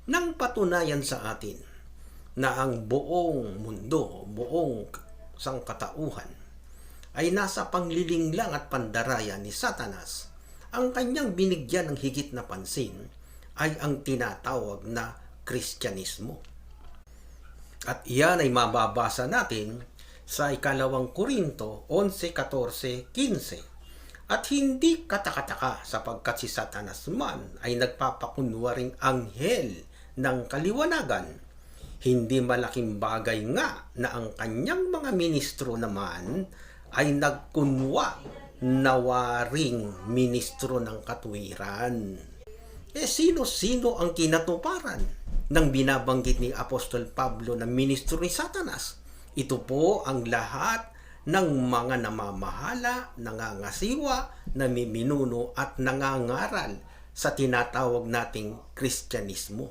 nang patunayan sa atin na ang buong mundo, buong sangkatauhan ay nasa pangliling lang at pandaraya ni Satanas. Ang kanyang binigyan ng higit na pansin ay ang tinatawag na Kristyanismo. At iyan ay mababasa natin sa 2 Korinto 11:14-15. At hindi katakataka sapagkat si Satanas man ay nagpapakunwaring anghel ng kaliwanagan. Hindi malaking bagay nga na ang kanyang mga ministro naman ay nagkunwa na waring ministro ng katuwiran. Sino-sino ang kinatuparan ng binabanggit ni Apostol Pablo na ministro ni Satanas? Ito po ang lahat ng mga namamahala, nangangasiwa, namiminuno at nangangaral sa tinatawag nating Kristyanismo.